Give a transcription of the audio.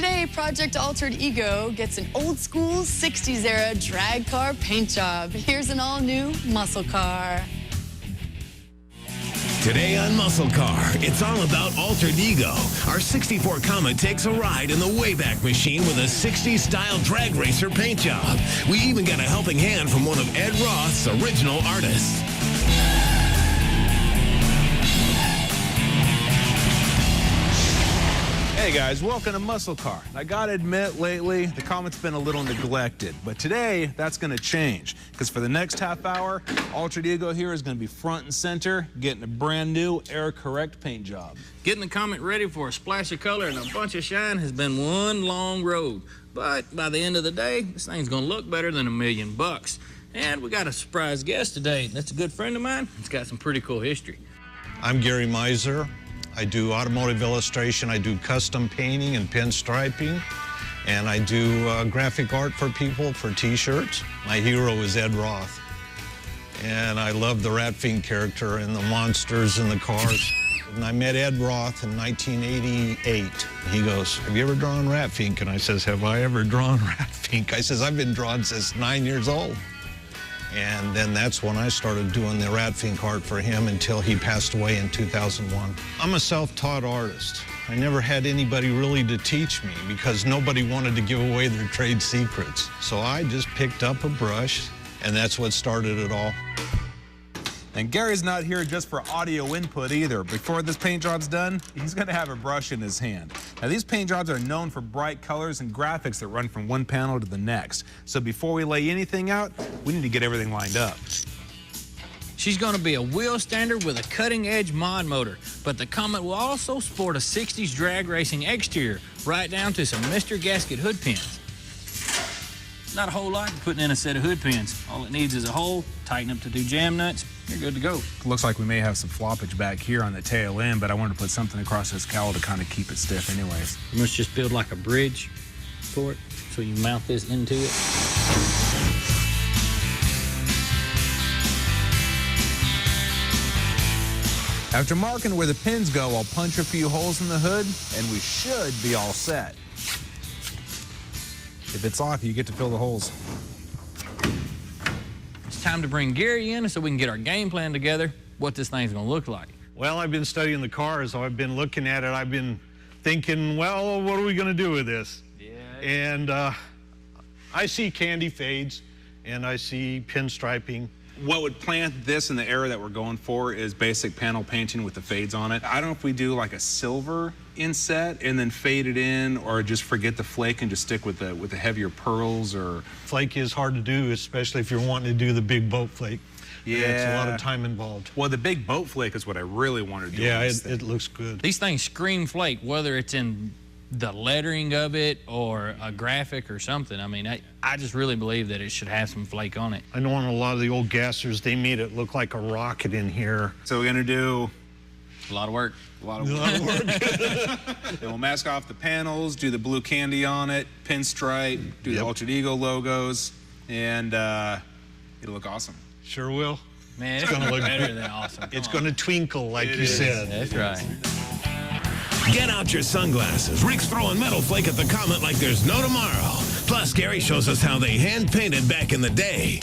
Today, Project Altered Ego gets an old-school 60s-era drag car paint job. Here's an all-new muscle car. Today on Muscle Car, it's all about Altered Ego. Our 64 Comet takes a ride in the Wayback Machine with a 60s-style drag racer paint job. We even got a helping hand from one of Ed Roth's original artists. Hey guys, welcome to Muscle Car. I gotta admit, lately, the Comet's been a little neglected, but today, that's gonna change. Because for the next half hour, Altered Ego here is gonna be front and center, getting a brand new air-correct paint job. Getting the Comet ready for a splash of color and a bunch of shine has been one long road. But by the end of the day, this thing's gonna look better than $1 million. And we got a surprise guest today. That's a good friend of mine. It's got some pretty cool history. I'm Gary Miser. I do automotive illustration, I do custom painting and pinstriping, and I do graphic art for people for t-shirts. My hero is Ed Roth, and I love the Rat Fiend character and the monsters and the cars. And I met Ed Roth in 1988. He goes, "Have you ever drawn Rat Fiend?" And I says, "Have I ever drawn Rat Fiend?" I says, "I've been drawing since 9 years old." And then that's when I started doing the Rat Fiend art for him until he passed away in 2001. I'm a self-taught artist. I never had anybody really to teach me because nobody wanted to give away their trade secrets. So I just picked up a brush, and that's what started it all. And Gary's not here just for audio input either. Before this paint job's done, he's gonna have a brush in his hand. Now, these paint jobs are known for bright colors and graphics that run from one panel to the next. So before we lay anything out, we need to get everything lined up. She's going to be a wheel standard with a cutting-edge mod motor, but the Comet will also sport a 60s drag racing exterior, right down to some Mr. Gasket hood pins. Not a whole lot putting in a set of hood pins. All it needs is a hole, tighten up to 2 jam nuts, you're good to go. Looks like we may have some floppage back here on the tail end, but I wanted to put something across this cowl to kind of keep it stiff anyways. You must just build like a bridge for it, so you mount this into it. After marking where the pins go, I'll punch a few holes in the hood, and we should be all set. If it's off, you get to fill the holes. It's time to bring Gary in so we can get our game plan together, what this thing's gonna look like. Well, I've been studying the cars, so I've been looking at it. I've been thinking, well, what are we gonna do with this? Yeah. And I see candy fades, and I see pinstriping. What would plant this in the era that we're going for is basic panel painting with the fades on it. I don't know if we do like a silver inset and then fade it in, or just forget the flake and just stick with the heavier pearls. Or Flake is hard to do, especially if you're wanting to do the big boat flake. Yeah, it's a lot of time involved. Well, the big boat flake is what I really want to do. Yeah, it looks good. These things scream flake, whether it's in the lettering of it or a graphic or something. I mean, I just really believe that it should have some flake on it. I know on a lot of the old gassers, they made it look like a rocket in here. So we're gonna do A lot of work. a lot of work. Then we'll mask off the panels, do the blue candy on it, pinstripe, do the Altered Ego logos, and it'll look awesome. Sure will. Man, it's gonna look better than awesome. It's going to twinkle, like you said. That's right. Get out your sunglasses. Rick's throwing metal flake at the Comet like there's no tomorrow. Plus, Gary shows us how they hand-painted back in the day.